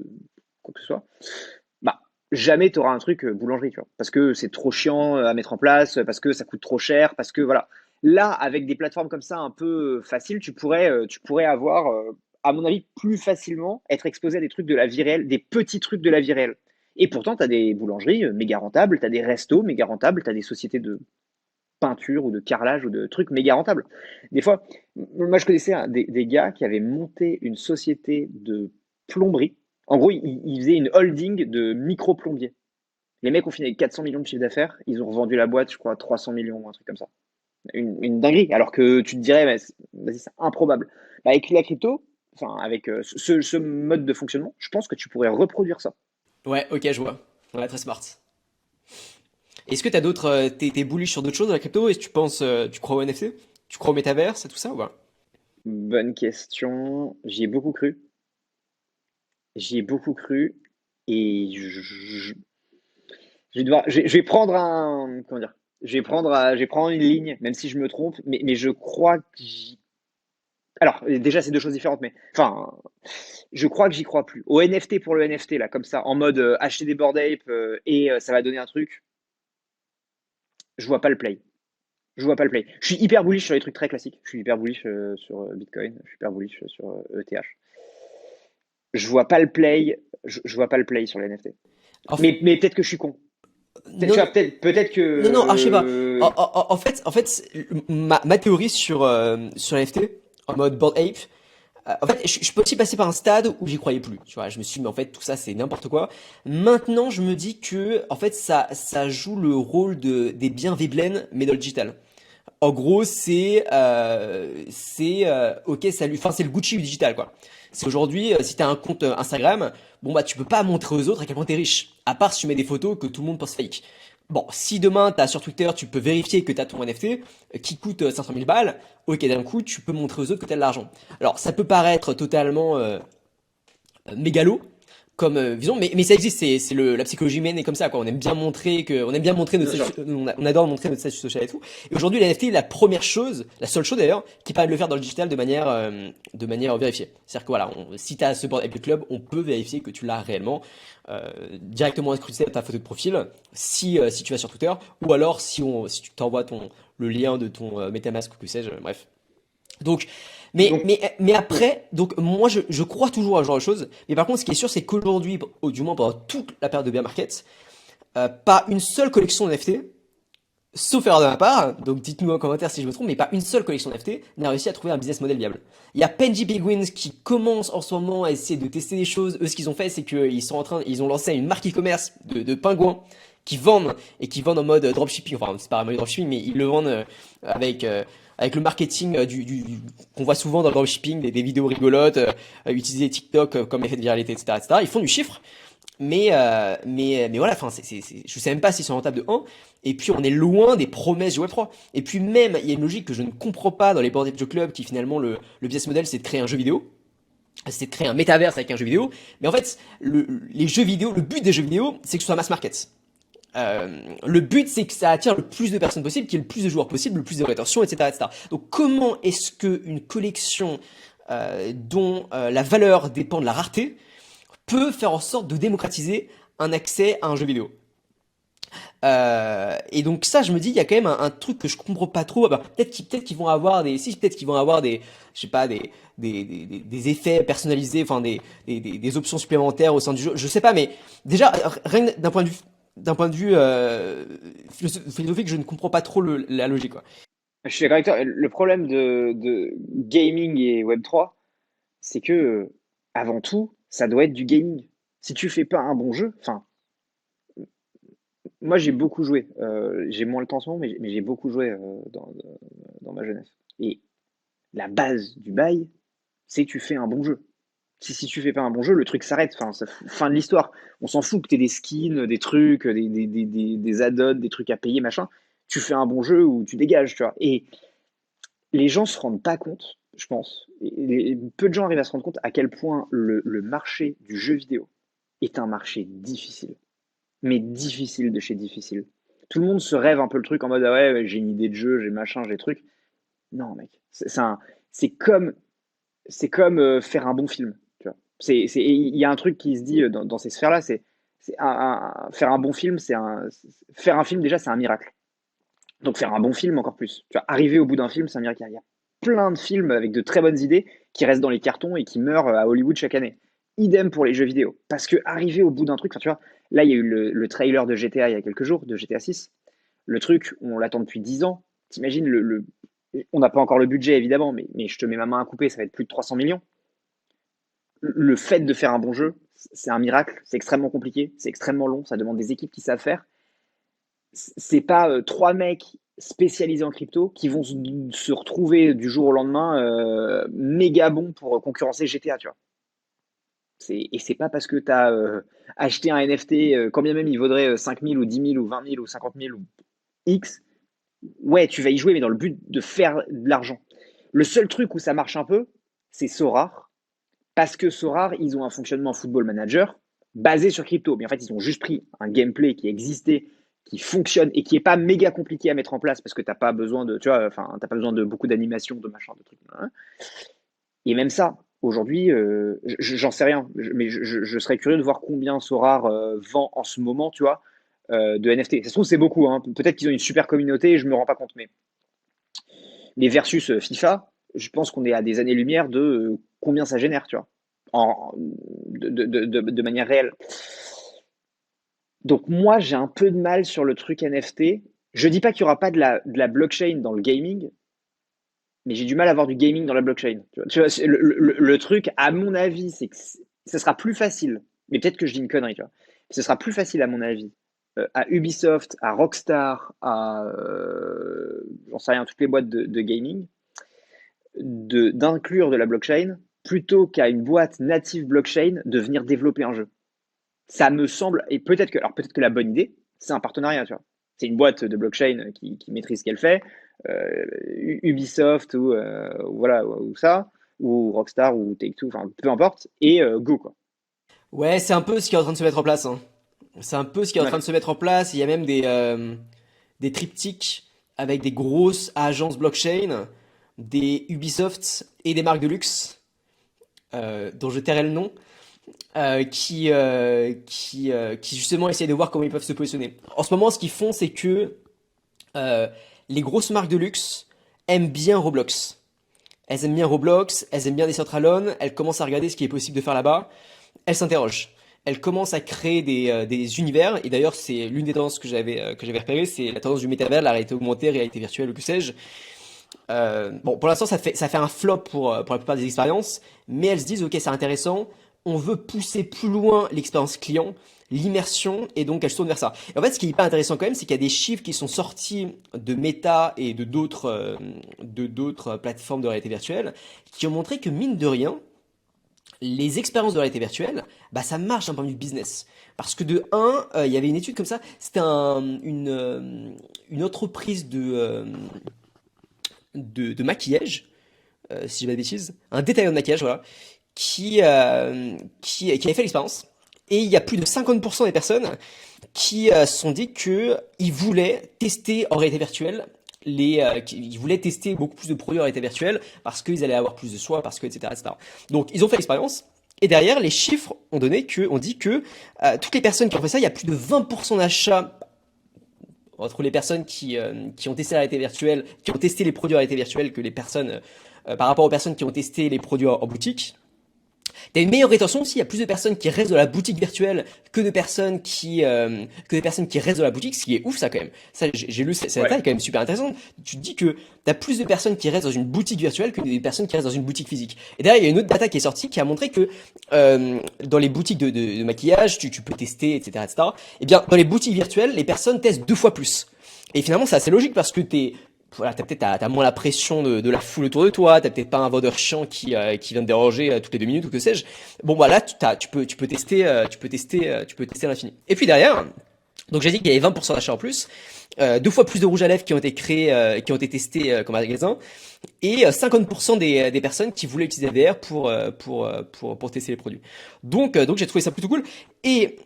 quoi que ce soit, bah, jamais tu auras un truc boulangerie, tu vois. Parce que c'est trop chiant à mettre en place, parce que ça coûte trop cher, parce que voilà. Là, avec des plateformes comme ça un peu faciles, tu pourrais avoir, à mon avis, plus facilement être exposé à des trucs de la vie réelle, des petits trucs de la vie réelle. Et pourtant, tu as des boulangeries méga rentables, tu as des restos méga rentables, tu as des sociétés de peinture ou de carrelage ou de trucs méga rentables. Des fois, moi je connaissais des gars qui avaient monté une société de plomberie. En gros, ils faisaient une holding de micro-plombiers. Les mecs ont fini avec 400 millions de chiffre d'affaires. Ils ont revendu la boîte, je crois, 300 millions, un truc comme ça. Une dinguerie. Alors que tu te dirais, vas-y, c'est improbable. Bah, avec la crypto, enfin, avec ce mode de fonctionnement, je pense que tu pourrais reproduire ça. Ouais, ok, je vois. Ouais, très smart. Est-ce que t'as d'autres, t'es bullish sur d'autres choses dans la crypto? Est-ce que tu penses, tu crois au NFT? Tu crois au métaverse et tout ça ou pas? Bonne question. J'y ai beaucoup cru. J'y ai beaucoup cru. Et je vais prendre un, comment dire, je vais prendre une ligne, même si je me trompe, mais je crois que alors, déjà, c'est deux choses différentes, mais, enfin, je crois que j'y crois plus. Au NFT pour le NFT, là, comme ça, en mode acheter des Bored Ape et ça va donner un truc, je vois pas le play. Je vois pas le play. Je suis hyper bullish sur les trucs très classiques. Je suis hyper bullish sur Bitcoin. Je suis hyper bullish sur ETH. Je vois pas le play. Je vois pas le play sur les NFT. Enf- Mais peut-être que je suis con. Tu non, vois, peut-être que non, non, je sais pas. En fait, ma théorie sur les NFT, en mode Bored Ape, en fait, je peux aussi passer par un stade où j'y croyais plus. Tu vois, je me suis dit, mais en fait, tout ça, c'est n'importe quoi. Maintenant, je me dis que, en fait, ça joue le rôle des biens Veblen, mais dans le digital. En gros, ok, salut. Enfin, c'est le Gucci du digital, quoi. C'est aujourd'hui, si t'as un compte Instagram, bon bah tu peux pas montrer aux autres à quel point t'es riche. À part si tu mets des photos que tout le monde pense fake. Bon, si demain t'as sur Twitter, tu peux vérifier que t'as ton NFT qui coûte 500 000 balles. Ok, d'un coup, tu peux montrer aux autres que t'as de l'argent. Alors, ça peut paraître totalement mégalo comme vision, mais ça existe, la psychologie humaine est comme ça, quoi. On aime bien montrer notre bien sûr. statut, on adore montrer notre statut social et tout. Et aujourd'hui, la NFT est la première chose, la seule chose d'ailleurs, qui permet de le faire dans le digital de manière vérifiée. C'est-à-dire que voilà, si tu as ce board Apple Club, on peut vérifier que tu l'as réellement, directement incrusté à ta photo de profil, si tu vas sur Twitter, ou alors si tu t'envoies le lien de ton MetaMask ou que sais-je, bref. Donc, Donc, mais ouais. après, donc moi je crois toujours à ce genre de choses. Mais par contre, ce qui est sûr, c'est qu'aujourd'hui, du moins pendant toute la période de bear market, pas une seule collection de NFT, sauf erreur de ma part, donc dites-nous en commentaire si je me trompe, mais pas une seule collection de NFT n'a réussi à trouver un business model viable. Il y a Penji Penguins qui commence en ce moment à essayer de tester des choses. Eux, ce qu'ils ont fait, c'est ils ont lancé une marque e-commerce de pingouins qui vendent en mode dropshipping. Enfin, c'est pas un mode dropshipping, mais ils le vendent avec le marketing qu'on voit souvent dans le dropshipping, des vidéos rigolotes, utiliser TikTok comme effet de viralité, etc., etc. Ils font du chiffre, mais voilà, enfin, je sais même pas s'ils sont rentables de 1. Et puis, on est loin des promesses du Web3. Et puis, même, il y a une logique que je ne comprends pas dans les Bored Ape Joe Club qui, finalement, le business model, c'est de créer un jeu vidéo. C'est de créer un métaverse avec un jeu vidéo. Mais en fait, les jeux vidéo, le but des jeux vidéo, c'est que ce soit mass market. Le but, c'est que ça attire le plus de personnes possible, qu'il y ait le plus de joueurs possible, le plus de rétention, etc., etc. Donc, comment est-ce que une collection dont la valeur dépend de la rareté peut faire en sorte de démocratiser un accès à un jeu vidéo? Et donc ça, je me dis, il y a quand même un truc que je comprends pas trop. Ah bah, peut-être qu'ils vont avoir peut-être qu'ils vont avoir je sais pas, des effets personnalisés, enfin des options supplémentaires au sein du jeu. Je sais pas, mais déjà, rien que d'un point de vue philosophique, je ne comprends pas trop la logique, quoi. Je suis d'accord avec toi. Le problème de gaming et Web3, c'est que, avant tout, ça doit être du gaming. Si tu fais pas un bon jeu, enfin, moi j'ai beaucoup joué. J'ai moins le temps en ce moment, mais j'ai beaucoup joué dans ma jeunesse. Et la base du bail, c'est que tu fais un bon jeu. Si tu fais pas un bon jeu, le truc s'arrête. Enfin, fin de l'histoire. On s'en fout que t'aies des skins, des trucs, des add-ons, des trucs à payer, machin. Tu fais un bon jeu ou tu dégages, tu vois. Et les gens se rendent pas compte, je pense. Peu de gens arrivent à se rendre compte à quel point le marché du jeu vidéo est un marché difficile. Mais difficile de chez difficile. Tout le monde se rêve un peu le truc en mode ah ouais, j'ai une idée de jeu, j'ai machin, j'ai truc. Non, mec, c'est comme, c'est comme faire un bon film. Tu vois. Il y a un truc qui se dit dans ces sphères-là, faire un bon film, faire un film déjà, c'est un miracle. Donc faire un bon film encore plus. Tu vois, arriver au bout d'un film, c'est un miracle. Il y a plein de films avec de très bonnes idées qui restent dans les cartons et qui meurent à Hollywood chaque année. Idem pour les jeux vidéo. Parce que arriver au bout d'un truc, enfin, tu vois, là il y a eu le trailer de GTA il y a quelques jours, de GTA 6. Le truc, on l'attend depuis 10 ans. T'imagines on n'a pas encore le budget évidemment, mais je te mets ma main à couper, ça va être plus de 300 millions. Le fait de faire un bon jeu, c'est un miracle, c'est extrêmement compliqué, c'est extrêmement long, ça demande des équipes qui savent faire. C'est pas trois mecs spécialisés en crypto qui vont se retrouver du jour au lendemain méga bons pour concurrencer GTA, tu vois. Et c'est pas parce que tu as acheté un NFT, quand bien même il vaudrait 5 000 ou 10 000 ou 20 000 ou 50 000 ou X, ouais, tu vas y jouer, mais dans le but de faire de l'argent. Le seul truc où ça marche un peu, c'est Sorare, parce que Sorare, ils ont un fonctionnement football manager basé sur crypto. Mais en fait, ils ont juste pris un gameplay qui existait, qui fonctionne et qui est pas méga compliqué à mettre en place parce que t'as pas besoin de, tu vois, enfin, t'as pas besoin de beaucoup d'animation, de machin, de trucs. Hein. Et même ça, aujourd'hui, j'en sais rien, mais je serais curieux de voir combien Sorare vend en ce moment, tu vois, de NFT. Ça se trouve, c'est beaucoup. Hein. Peut-être qu'ils ont une super communauté et je me rends pas compte. Mais versus FIFA, je pense qu'on est à des années-lumière de combien ça génère, tu vois, de manière réelle. Donc moi, j'ai un peu de mal sur le truc NFT. Je dis pas qu'il y aura pas de la blockchain dans le gaming, mais j'ai du mal à voir du gaming dans la blockchain. Tu vois, le truc, à mon avis, c'est que ça sera plus facile. Mais peut-être que je dis une connerie, tu vois. Ce sera plus facile, à mon avis, à Ubisoft, à Rockstar, j'en sais rien, toutes les boîtes de gaming, d'inclure de la blockchain plutôt qu'à une boîte native blockchain de venir développer un jeu. Ça me semble, et peut-être que la bonne idée, c'est un partenariat, tu vois. C'est une boîte de blockchain qui maîtrise ce qu'elle fait, Ubisoft voilà, ou ça, ou Rockstar ou Take-Two, enfin peu importe, et go quoi. Ouais, c'est un peu ce qui est en train de se mettre en place, hein. C'est un peu ce qui est en train Ouais. de se mettre en place. Il y a même des triptyques avec des grosses agences blockchain, des Ubisoft et des marques de luxe, dont je tairai le nom, qui justement essayent de voir comment ils peuvent se positionner. En ce moment, ce qu'ils font, c'est que euh, les grosses marques de luxe aiment bien Roblox. Elles aiment bien Roblox, elles aiment bien Decentraland, elles commencent à regarder ce qui est possible de faire là-bas, elles s'interrogent. Elles commencent à créer des univers, et d'ailleurs c'est l'une des tendances que j'avais repérées, c'est la tendance du métavers, la réalité augmentée, réalité virtuelle, ou que sais-je. Bon, pour l'instant ça fait un flop pour la plupart des expériences, mais elles se disent ok c'est intéressant, on veut pousser plus loin l'expérience client, l'immersion, et donc elles se tournent vers ça. Et en fait, ce qui est hyper intéressant quand même, c'est qu'il y a des chiffres qui sont sortis de Meta et de d'autres plateformes de réalité virtuelle qui ont montré que mine de rien, les expériences de réalité virtuelle, bah ça marche d'un point de vue business. Parce que de un, il y avait une étude comme ça, c'était une entreprise de maquillage, si je dis pas de bêtises, un détaillant de maquillage, voilà, qui avait fait l'expérience. Et il y a plus de 50% des personnes qui se sont dit qu'ils voulaient tester en réalité virtuelle ils voulaient tester beaucoup plus de produits en réalité virtuelle parce qu'ils allaient avoir plus de soins, parce que, etc., etc. Donc, ils ont fait l'expérience. Et derrière, les chiffres ont dit que toutes les personnes qui ont fait ça, il y a plus de 20% d'achats entre les personnes qui ont testé la réalité virtuelle, qui ont testé les produits en réalité virtuelle que les personnes, par rapport aux personnes qui ont testé les produits en boutique. T'as une meilleure rétention aussi, il y a plus de personnes qui restent dans la boutique virtuelle que de personnes qui restent dans la boutique, ce qui est ouf ça quand même. Ça, j'ai lu cette Ouais. data est quand même super intéressante. Tu te dis que t'as plus de personnes qui restent dans une boutique virtuelle que des personnes qui restent dans une boutique physique. Et derrière, il y a une autre data qui est sortie qui a montré que dans les boutiques de maquillage, tu peux tester, etc., etc. Et bien, dans les boutiques virtuelles, les personnes testent 2 fois plus. Et finalement, c'est assez logique parce que voilà, t'as moins la pression de la foule autour de toi, t'as peut-être pas un vendeur chiant qui vient te déranger toutes les 2 minutes ou que sais-je. Bon bah là tu peux tester à l'infini. Et puis derrière, donc j'ai dit qu'il y avait 20% d'achats en plus, 2 fois plus de rouge à lèvres qui ont été créés, qui ont été testés comme magasin, et 50% des personnes qui voulaient utiliser VR pour tester les produits. Donc j'ai trouvé ça plutôt cool. Et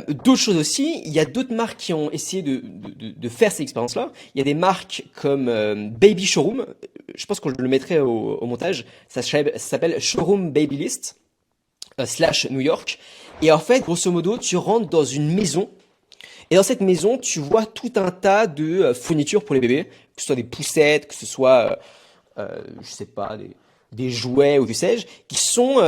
D'autres choses aussi, il y a d'autres marques qui ont essayé de faire cette expérience-là. Il y a des marques comme Baby Showroom, je pense que je le mettrai au montage, ça s'appelle Showroom Babylist, slash New York. Et en fait, grosso modo, tu rentres dans une maison, et dans cette maison, tu vois tout un tas de fournitures pour les bébés, que ce soit des poussettes, que ce soit je sais pas, des jouets ou que sais-je, qui sont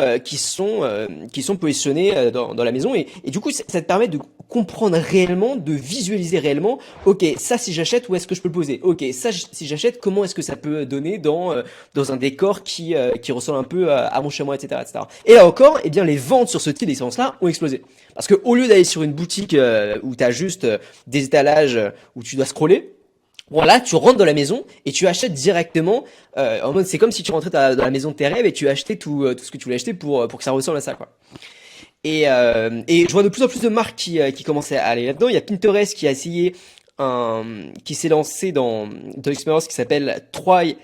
positionnés dans la maison et du coup ça te permet de comprendre réellement, de visualiser réellement. Ok, ça si j'achète, où est-ce que je peux le poser? Ok, ça si j'achète, comment est-ce que ça peut donner dans un décor qui ressemble un peu à mon chamois, etc., etc. Et là encore, eh bien les ventes sur ce type d'expérience-là ont explosé parce que au lieu d'aller sur une boutique où t'as juste des étalages où tu dois scroller. Bon là, tu rentres dans la maison et tu achètes directement. En mode, c'est comme si tu rentrais dans la maison de tes rêves et tu achetais tout ce que tu voulais acheter pour que ça ressemble à ça, quoi. Et je vois de plus en plus de marques qui commencent à aller là-dedans. Il y a Pinterest qui a essayé qui s'est lancé dans l'expérience qui s'appelle Try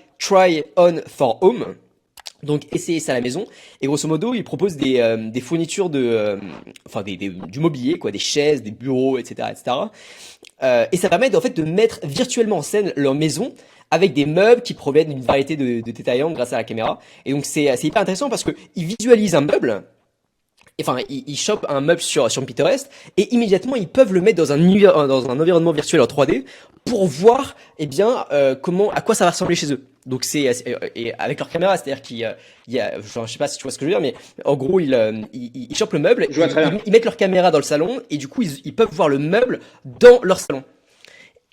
On for Home. Donc essayer ça à la maison et grosso modo ils proposent des fournitures enfin du mobilier quoi, des chaises, des bureaux, etc., etc. Et ça permet en fait de mettre virtuellement en scène leur maison avec des meubles qui proviennent d'une variété de détaillants grâce à la caméra. Et donc c'est hyper intéressant parce que ils visualisent un meuble. Enfin, ils chopent un meuble sur Pinterest et immédiatement ils peuvent le mettre dans un environnement virtuel en 3D pour voir, eh bien, à quoi ça va ressembler chez eux. Donc et avec leur caméra, c'est-à-dire il y a, je sais pas si tu vois ce que je veux dire, mais en gros ils chopent le meuble, Je vois très bien. ils mettent leur caméra dans le salon et du coup ils peuvent voir le meuble dans leur salon.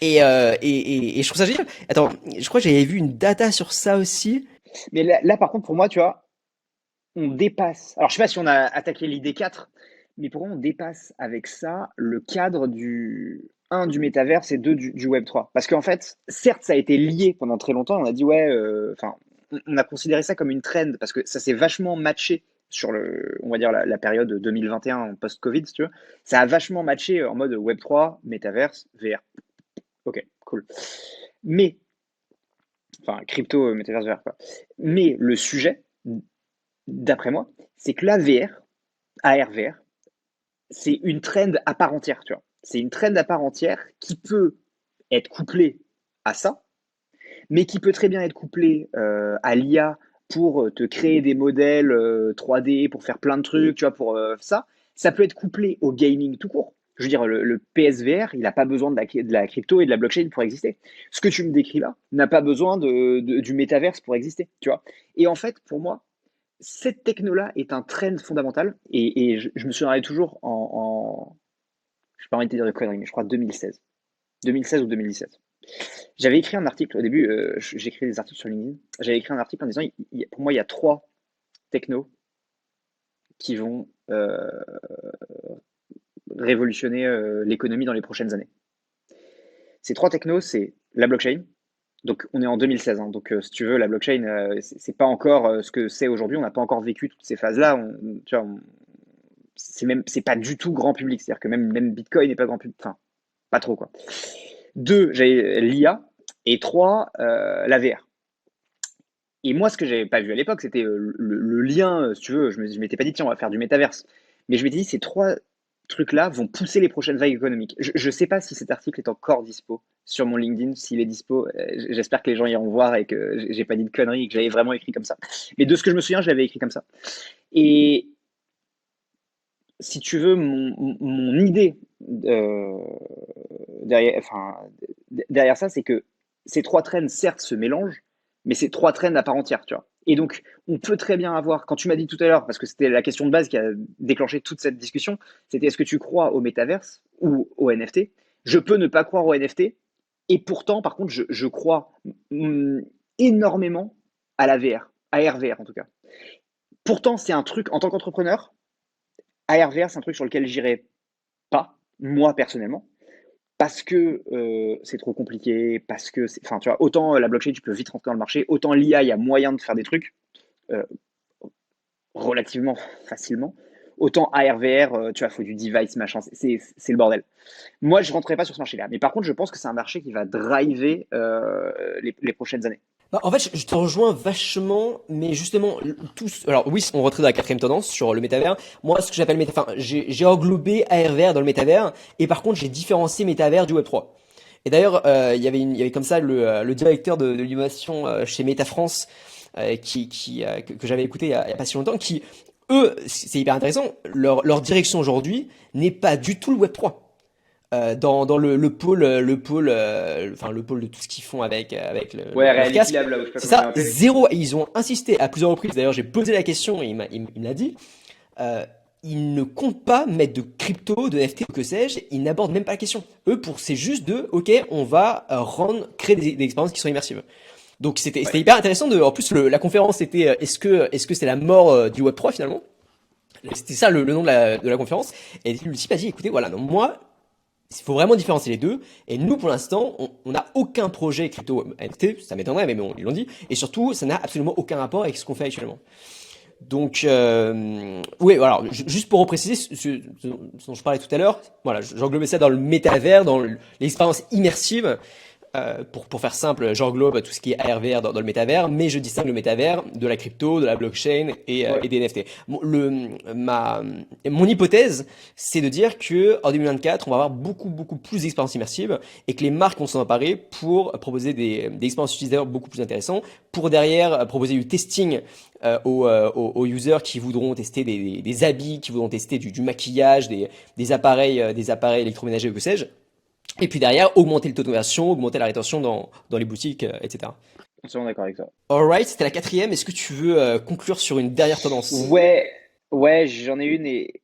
Et je trouve ça génial. Attends, je crois que j'avais vu une data sur ça aussi. Mais là, par contre, pour moi, tu vois, on dépasse. Alors, je sais pas si on a attaqué l'idée 4, mais pour moi, on dépasse avec ça le cadre du métaverse et du Web 3. Parce qu'en fait, certes, ça a été lié pendant très longtemps. On a dit, ouais, enfin, on a considéré ça comme une trend parce que ça s'est vachement matché sur on va dire, la période 2021 post-Covid, si tu veux. Ça a vachement matché en mode Web 3, métaverse, VR. Ok, cool. Mais, enfin, crypto, métaverse, VR, quoi. Mais le sujet, d'après moi, c'est que la VR, AR/VR, c'est une trend à part entière, tu vois. C'est une trend à part entière qui peut être couplée à ça, mais qui peut très bien être couplée à l'IA pour te créer des modèles 3D, pour faire plein de trucs, tu vois, pour ça. Ça peut être couplé au gaming tout court. Je veux dire, le PSVR, il n'a pas besoin de la crypto et de la blockchain pour exister. Ce que tu me décris là n'a pas besoin du métaverse pour exister, tu vois. Et en fait, pour moi, cette techno-là est un trend fondamental et je me souviendrai toujours je n'ai pas envie de te dire de conneries, mais je crois 2016. 2016 ou 2017. J'avais écrit un article, au début, j'écris des articles sur LinkedIn. J'avais écrit un article en disant, pour moi, il y a trois technos qui vont révolutionner l'économie dans les prochaines années. Ces trois technos, c'est la blockchain. Donc, on est en 2016, hein, donc si tu veux, la blockchain, c'est pas encore ce que c'est aujourd'hui. On n'a pas encore vécu toutes ces phases-là. Tu vois, c'est pas du tout grand public. C'est-à-dire que même Bitcoin n'est pas grand public. Enfin, pas trop, quoi. Deux, j'ai l'IA. Et trois, la VR. Et moi, ce que j'avais pas vu à l'époque, c'était le lien, si tu veux, je m'étais pas dit, tiens, on va faire du métaverse. Mais je m'étais dit, ces trois trucs-là vont pousser les prochaines vagues économiques. Je sais pas si cet article est encore dispo sur mon LinkedIn. S'il est dispo, j'espère que les gens iront voir et que j'ai pas dit de conneries et que j'avais vraiment écrit comme ça. Mais de ce que je me souviens, je l'avais écrit comme ça. Et si tu veux, mon idée derrière ça, c'est que ces trois trends, certes, se mélangent, mais c'est trois trends à part entière, tu vois. Et donc, on peut très bien avoir, quand tu m'as dit tout à l'heure, parce que c'était la question de base qui a déclenché toute cette discussion, c'était est-ce que tu crois au métaverse ou au NFT? Je peux ne pas croire au NFT, et pourtant, par contre, je crois énormément à la VR, à RVR en tout cas. Pourtant, c'est un truc, en tant qu'entrepreneur, ARVR, c'est un truc sur lequel j'irai pas, moi personnellement, parce que c'est trop compliqué, parce que, enfin, tu vois, autant la blockchain, tu peux vite rentrer dans le marché, autant l'IA, il y a moyen de faire des trucs euh, relativement facilement. Autant ARVR, tu vois, il faut du device, machin, c'est le bordel. Moi, je rentrerai pas sur ce marché-là. Mais par contre, je pense que c'est un marché qui va driver les prochaines années. Bah, en fait, je te rejoins vachement, mais justement, tous. Alors oui, on retrait dans la quatrième tendance sur le métavers. Moi, ce que j'appelle enfin, j'ai englobé AR/VR dans le métavers, et par contre, j'ai différencié métavers du Web 3. Et d'ailleurs, il y avait comme ça le directeur de l'innovation chez Meta France, que j'avais écouté il y a pas si longtemps, qui, eux, c'est hyper intéressant. Leur direction aujourd'hui n'est pas du tout le Web 3. Dans enfin le pôle de tout ce qu'ils font avec Ouais, leur Reality casque. Lab, là, ou je sais pas C'est comment ils l'ont ça, appelé. zéro. Et ils ont insisté à plusieurs reprises. D'ailleurs, j'ai posé la question et il me l'a dit. Euh, ils ne comptent pas mettre de crypto, de NFT ou que sais-je. Ils n'abordent même pas la question. Eux, c'est juste ok, on va créer des expériences qui sont immersives. Donc Ouais. c'était hyper intéressant en plus la conférence était est-ce que c'est la mort du Web 3 finalement? C'était ça le nom de la conférence. Et le type a dit écoutez voilà, non, moi il faut vraiment différencier les deux. Et nous, pour l'instant, on n'a aucun projet crypto NFT, ça m'étonnerait, mais bon, ils l'ont dit. Et surtout, ça n'a absolument aucun rapport avec ce qu'on fait actuellement. Donc, oui, voilà, juste pour repréciser ce dont je parlais tout à l'heure, voilà, j'englobais ça dans le métavers, dans l'expérience immersive. Pour faire simple, j'englobe tout ce qui est AR/VR dans le métavers, mais je distingue le métavers de la crypto, de la blockchain Ouais. et des NFT. Mon hypothèse, c'est de dire que en 2024, on va avoir beaucoup plus d'expériences immersives et que les marques vont s'en emparer pour proposer des expériences utilisateurs beaucoup plus intéressantes, pour derrière proposer du testing aux users qui voudront tester des habits, qui voudront tester du maquillage, des appareils électroménagers ou que sais-je. Et puis derrière, augmenter le taux de conversion, augmenter la rétention dans les boutiques, etc. Entièrement d'accord avec ça. Alright, c'était la quatrième. Est-ce que tu veux conclure sur une dernière tendance? Ouais, ouais, j'en ai une et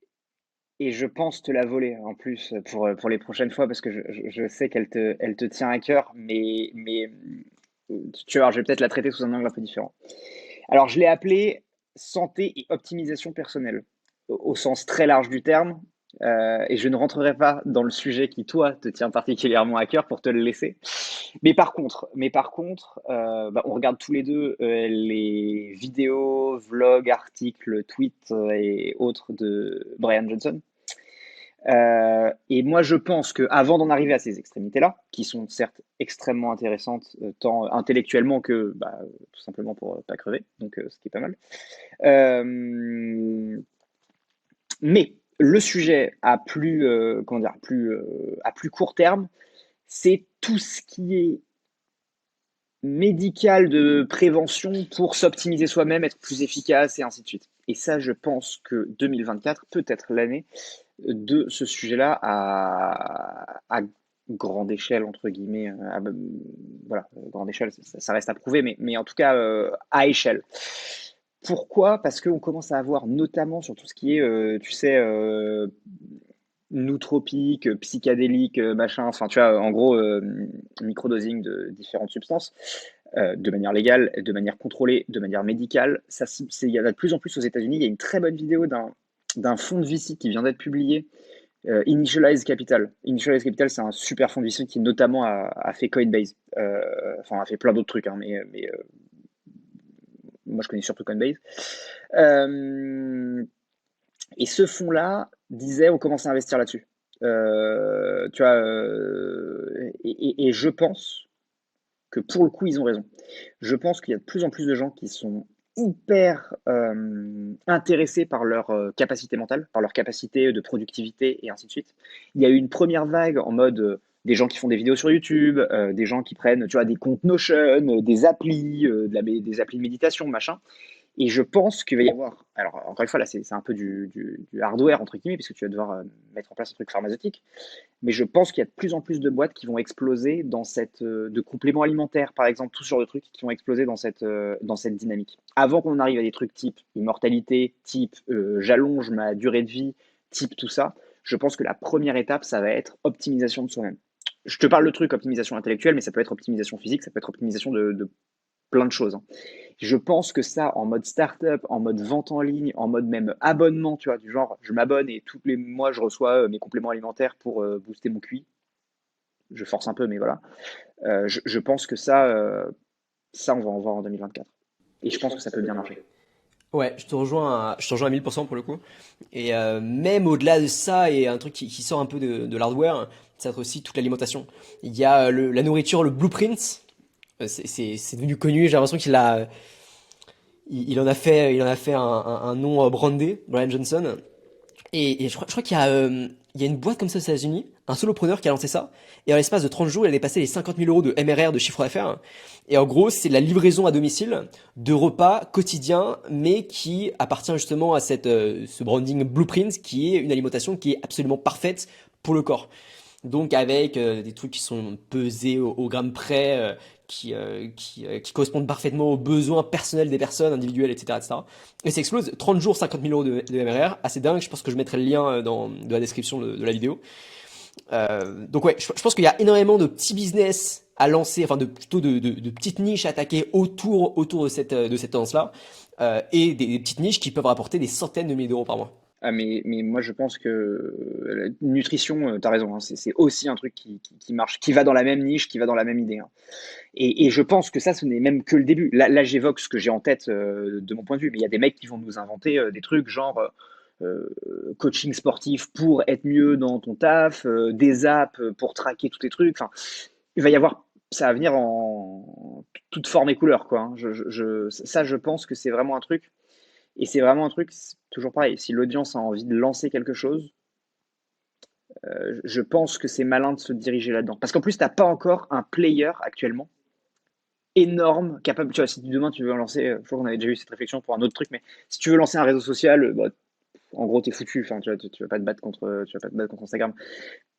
je pense te la voler en plus pour les prochaines fois parce que je sais elle te tient à cœur, mais tu vois, je vais peut-être la traiter sous un angle un peu différent. Alors, je l'ai appelée santé et optimisation personnelle, au sens très large du terme, et je ne rentrerai pas dans le sujet qui, toi, te tient particulièrement à cœur pour te le laisser. Mais par contre, bah, on regarde tous les deux les vidéos, vlogs, articles, tweets et autres de Brian Johnson. Et moi, je pense que avant d'en arriver à ces extrémités-là, qui sont certes extrêmement intéressantes, tant intellectuellement que bah, tout simplement pour pas crever, donc ce qui est pas mal. Euh, mais le sujet comment dire, à plus court terme, c'est tout ce qui est médical de prévention pour s'optimiser soi-même, être plus efficace et ainsi de suite. Et ça, je pense que 2024 peut être l'année de ce sujet-là à grande échelle, entre guillemets. Voilà, grande échelle, ça reste à prouver, mais en tout cas à échelle. Pourquoi? Parce qu'on commence à avoir, notamment sur tout ce qui est, tu sais, nootropique, psychédélique, machin, enfin, tu vois, en gros, microdosing de différentes substances, de manière légale, de manière contrôlée, de manière médicale. Il y en a de plus en plus aux États-Unis. Il y a une très bonne vidéo d'un fonds de VC qui vient d'être publié, Initialize Capital. Initialize Capital, c'est un super fonds de VC qui notamment a fait Coinbase. Enfin, a fait plein d'autres trucs, hein, mais moi je connais surtout Coinbase. Euh, et ce fonds-là disait on commence à investir là-dessus. Tu vois, et je pense que pour le coup, ils ont raison. Je pense qu'il y a de plus en plus de gens qui sont hyper intéressés par leur capacité mentale, par leur capacité de productivité et ainsi de suite. Il y a eu une première vague en mode des gens qui font des vidéos sur YouTube, des gens qui prennent tu vois, des comptes Notion, des applis, des applis de méditation, machin. Et je pense qu'il va y avoir, alors encore une fois, là c'est un peu du hardware, entre guillemets, puisque tu vas devoir mettre en place un truc pharmaceutique, mais je pense qu'il y a de plus en plus de boîtes qui vont exploser dans de compléments alimentaires, par exemple, tout ce genre de trucs qui vont exploser dans cette dynamique. Avant qu'on arrive à des trucs type immortalité, type j'allonge ma durée de vie, type tout ça, je pense que la première étape, ça va être optimisation de soi-même. Je te parle de truc optimisation intellectuelle, mais ça peut être optimisation physique, ça peut être optimisation de plein de choses, hein. Je pense que ça, en mode startup, en mode vente en ligne, en mode même abonnement, tu vois, du genre, je m'abonne et tous les mois, je reçois mes compléments alimentaires pour booster mon QI. Je force un peu, mais voilà. Je pense que ça, on va en voir en 2024. Et je pense que ça peut bien marcher. Ouais, je te rejoins à 1000% pour le coup. Et même au-delà de ça, et un truc qui sort un peu de l'hardware, c'est aussi toute l'alimentation. Il y a la nourriture, le blueprint. C'est devenu connu. J'ai l'impression il en a fait un nom brandé, Brian Johnson. Et je crois qu'il y a une boîte comme ça aux États-Unis, un solopreneur qui a lancé ça, et en l'espace de 30 jours, il a dépassé les 50 000 euros de MRR de chiffre d'affaires. Et en gros, c'est de la livraison à domicile de repas quotidiens, mais qui appartient justement à ce branding Blueprint, qui est une alimentation qui est absolument parfaite pour le corps. Donc avec des trucs qui sont pesés au gramme près, qui correspondent parfaitement aux besoins personnels des personnes, individuels, etc., etc. Et ça explose. 30 jours, 50 000 euros de MRR. Assez dingue. Je pense que je mettrai le lien de la description de la vidéo. Donc ouais, je pense qu'il y a énormément de petits business à lancer, enfin plutôt de petites niches à attaquer autour de cette tendance-là, et des petites niches qui peuvent rapporter des centaines de milliers d'euros par mois. Ah, mais moi, je pense que la nutrition, t'as raison, hein, c'est aussi un truc qui marche, qui va dans la même niche, qui va dans la même idée, hein. Et je pense que ça, ce n'est même que le début. Là, j'évoque ce que j'ai en tête de mon point de vue, mais il y a des mecs qui vont nous inventer des trucs genre coaching sportif pour être mieux dans ton taf, des apps pour traquer tous tes trucs. Enfin, il va y avoir, ça va venir en toute forme et couleur, quoi, hein. Ça, je pense que c'est vraiment un truc. Et c'est vraiment un truc, c'est toujours pareil. Si l'audience a envie de lancer quelque chose, je pense que c'est malin de se diriger là-dedans. Parce qu'en plus, tu n'as pas encore un player actuellement énorme, capable. Tu vois, si demain tu veux lancer, je crois qu'on avait déjà eu cette réflexion pour un autre truc, mais si tu veux lancer un réseau social, bah, en gros, t'es foutu. Enfin, tu vas pas te battre contre, tu vas pas te battre contre Instagram.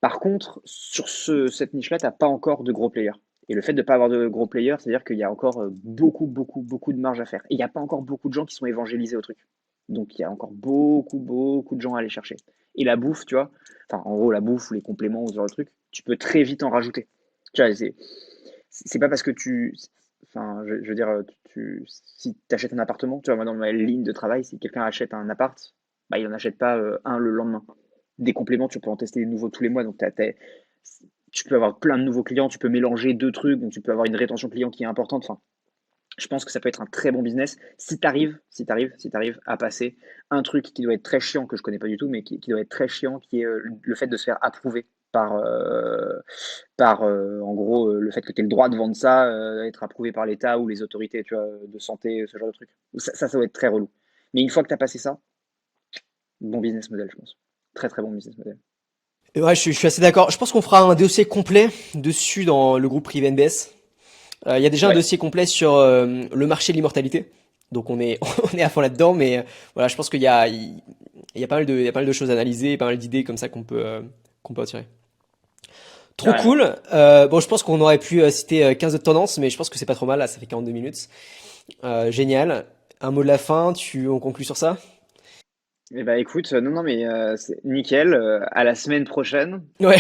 Par contre, sur cette niche-là, t'as pas encore de gros players. Et le fait de ne pas avoir de gros players, c'est-à-dire qu'il y a encore beaucoup, beaucoup, beaucoup de marge à faire. Et il n'y a pas encore beaucoup de gens qui sont évangélisés au truc. Donc il y a encore beaucoup, beaucoup de gens à aller chercher. Et la bouffe, tu vois, enfin en gros la bouffe ou les compléments ou ce genre de truc, tu peux très vite en rajouter. Tu vois, c'est pas parce que enfin je veux dire, si tu achètes un appartement, tu vois, moi dans ma ligne de travail, si quelqu'un achète un appart, bah il en achète pas un le lendemain. Des compléments, tu peux en tester des nouveaux tous les mois, donc tu peux avoir plein de nouveaux clients, tu peux mélanger deux trucs, donc tu peux avoir une rétention client qui est importante. Enfin, je pense que ça peut être un très bon business si tu arrives à passer un truc qui doit être très chiant, que je connais pas du tout, mais qui doit être très chiant, qui est le fait de se faire approuver par en gros, le fait que tu aies le droit de vendre ça, être approuvé par l'État ou les autorités, tu vois, de santé, ce genre de truc. Ça doit être très relou. Mais une fois que tu as passé ça, bon business model, je pense. Très très bon business model. Et ouais, je suis assez d'accord. Je pense qu'on fera un dossier complet dessus dans le groupe privé NBS. Il y a déjà un Ouais, dossier complet sur le marché de l'immortalité. Donc on est on est à fond là-dedans, mais voilà, je pense qu'il y a pas mal il y a pas mal de choses à analyser, pas mal d'idées comme ça qu'on peut en tirer. Trop carrément. cool. Bon, je pense qu'on aurait pu citer 15 autres tendances, mais je pense que c'est pas trop mal. Là, ça fait 42 minutes. Génial. Un mot de la fin. On conclut sur ça? Eh ben écoute, non, non, mais c'est nickel. À la semaine prochaine. Ouais.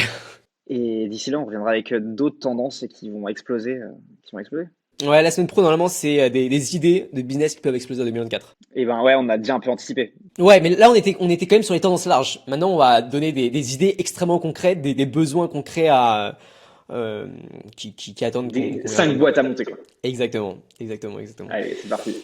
Et d'ici là, on reviendra avec d'autres tendances qui vont exploser, qui vont exploser. Ouais, la semaine pro, normalement, c'est des idées de business qui peuvent exploser en 2024. Et ben ouais, on a déjà un peu anticipé. Ouais, mais là, on était quand même sur les tendances larges. Maintenant, on va donner des idées extrêmement concrètes, des besoins concrets qui attendent Des qu'on y revienne. 5 boîtes à monter, quoi. Exactement, exactement, exactement. Allez, c'est parti.